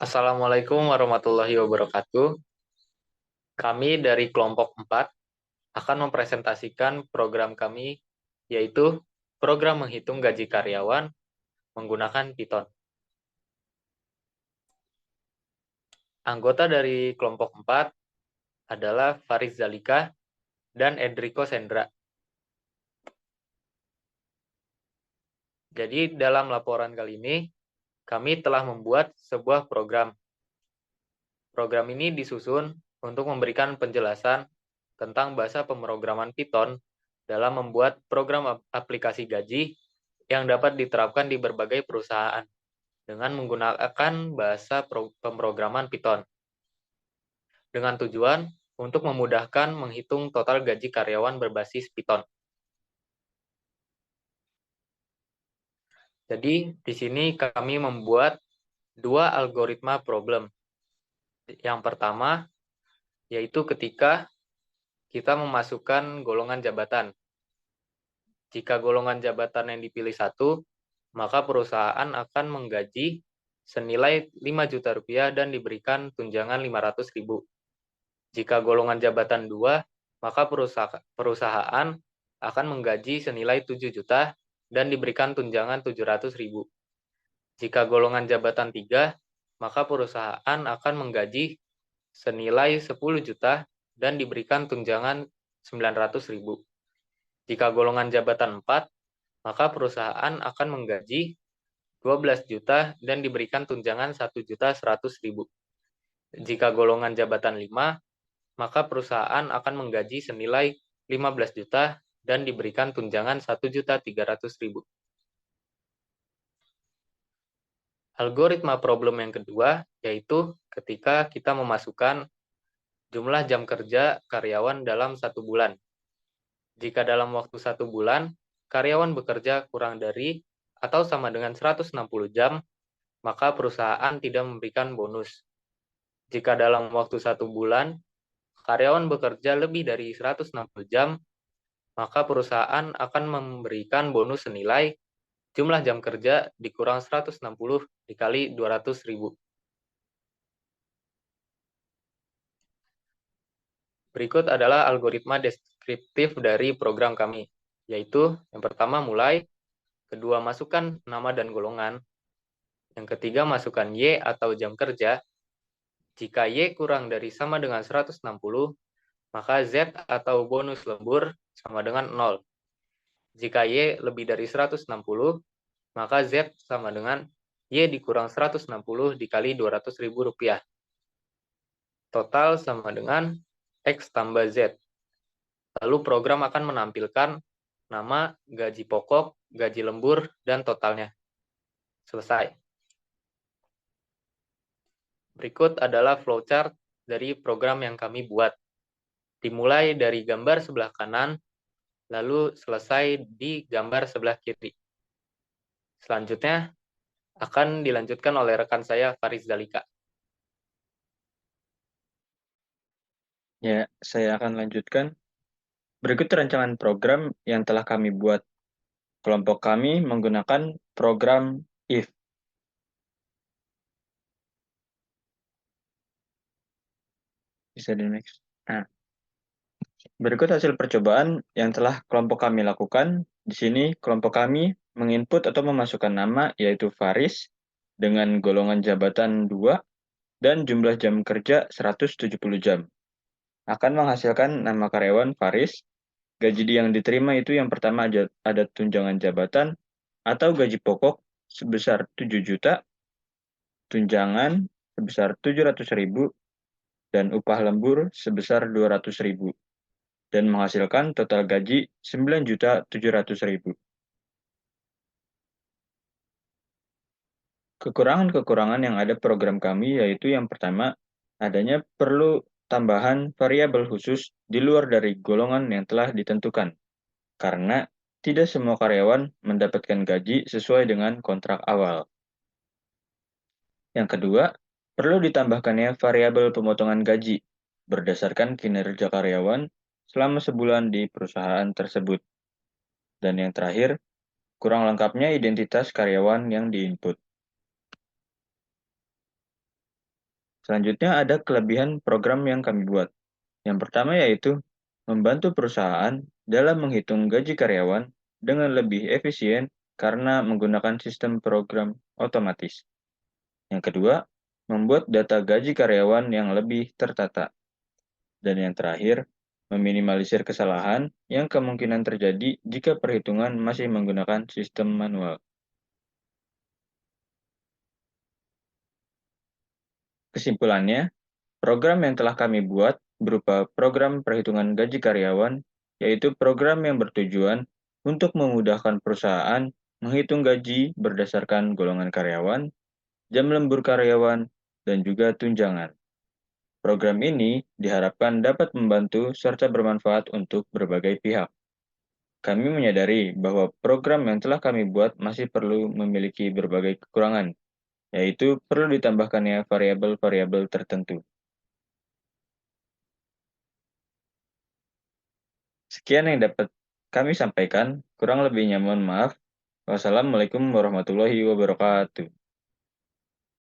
Assalamualaikum warahmatullahi wabarakatuh. Kami dari kelompok 4 akan mempresentasikan program kami, yaitu program menghitung gaji karyawan menggunakan Python. Anggota dari kelompok 4 adalah Faris Zalika dan Enrico Sendra. Jadi dalam laporan kali ini, kami telah membuat sebuah program. Program ini disusun untuk memberikan penjelasan tentang bahasa pemrograman Python dalam membuat program aplikasi gaji yang dapat diterapkan di berbagai perusahaan dengan menggunakan bahasa pemrograman Python. Dengan tujuan untuk memudahkan menghitung total gaji karyawan berbasis Python. Jadi, di sini kami membuat dua algoritma problem. Yang pertama, yaitu ketika kita memasukkan golongan jabatan. Jika golongan jabatan yang dipilih satu, maka perusahaan akan menggaji senilai 5 juta rupiah dan diberikan tunjangan 500.000. Jika golongan jabatan 2, maka perusahaan akan menggaji senilai 7 juta dan diberikan tunjangan 700.000. Jika golongan jabatan 3, maka perusahaan akan menggaji senilai 10 juta dan diberikan tunjangan 900.000. Jika golongan jabatan 4, maka perusahaan akan menggaji 12 juta dan diberikan tunjangan 1.100.000. Jika golongan jabatan 5, maka perusahaan akan menggaji senilai 15 juta dan diberikan tunjangan 1.300.000. Algoritma problem yang kedua yaitu ketika kita memasukkan jumlah jam kerja karyawan dalam 1 bulan. Jika dalam waktu 1 bulan, karyawan bekerja kurang dari atau sama dengan 160 jam, maka perusahaan tidak memberikan bonus. Jika dalam waktu 1 bulan, karyawan bekerja lebih dari 160 jam, maka perusahaan akan memberikan bonus senilai jumlah jam kerja dikurang 160 dikali 200.000. Berikut adalah algoritma deskriptif dari program kami, yaitu yang pertama mulai, kedua masukkan nama dan golongan, yang ketiga masukkan Y atau jam kerja. Jika Y kurang dari sama dengan 160, maka Z atau bonus lembur sama dengan 0. Jika Y lebih dari 160, maka Z sama dengan Y dikurang 160 dikali 200.000 rupiah. Total sama dengan X tambah Z. Lalu program akan menampilkan nama, gaji pokok, gaji lembur, dan totalnya. Selesai. Berikut adalah flowchart dari program yang kami buat. Dimulai dari gambar sebelah kanan, lalu selesai di gambar sebelah kiri. Selanjutnya akan dilanjutkan oleh rekan saya, Faris Zalika. Ya, saya akan lanjutkan. Berikut rancangan program yang telah kami buat. Kelompok kami menggunakan program if. Bisa di next. Nah, berikut hasil percobaan yang telah kelompok kami lakukan. Di sini kelompok kami menginput atau memasukkan nama yaitu Faris dengan golongan jabatan 2 dan jumlah jam kerja 170 jam. Akan menghasilkan nama karyawan Faris. Gaji yang diterima itu yang pertama ada tunjangan jabatan atau gaji pokok sebesar 7 juta, tunjangan sebesar 700.000, dan upah lembur sebesar 200.000, dan menghasilkan total gaji 9.700.000. Kekurangan-kekurangan yang ada program kami yaitu yang pertama, adanya perlu tambahan variabel khusus di luar dari golongan yang telah ditentukan, karena tidak semua karyawan mendapatkan gaji sesuai dengan kontrak awal. Yang kedua, perlu ditambahkannya variabel pemotongan gaji berdasarkan kinerja karyawan selama sebulan di perusahaan tersebut. Dan yang terakhir, kurang lengkapnya identitas karyawan yang diinput. Selanjutnya ada kelebihan program yang kami buat. Yang pertama yaitu membantu perusahaan dalam menghitung gaji karyawan dengan lebih efisien karena menggunakan sistem program otomatis. Yang kedua, membuat data gaji karyawan yang lebih tertata. Dan yang terakhir, meminimalisir kesalahan yang kemungkinan terjadi jika perhitungan masih menggunakan sistem manual. Kesimpulannya, program yang telah kami buat berupa program perhitungan gaji karyawan, yaitu program yang bertujuan untuk memudahkan perusahaan menghitung gaji berdasarkan golongan karyawan, jam lembur karyawan, dan juga tunjangan. Program ini diharapkan dapat membantu serta bermanfaat untuk berbagai pihak. Kami menyadari bahwa program yang telah kami buat masih perlu memiliki berbagai kekurangan, yaitu perlu ditambahkannya variabel-variabel tertentu. Sekian yang dapat kami sampaikan, kurang lebihnya mohon maaf. Wassalamualaikum warahmatullahi wabarakatuh.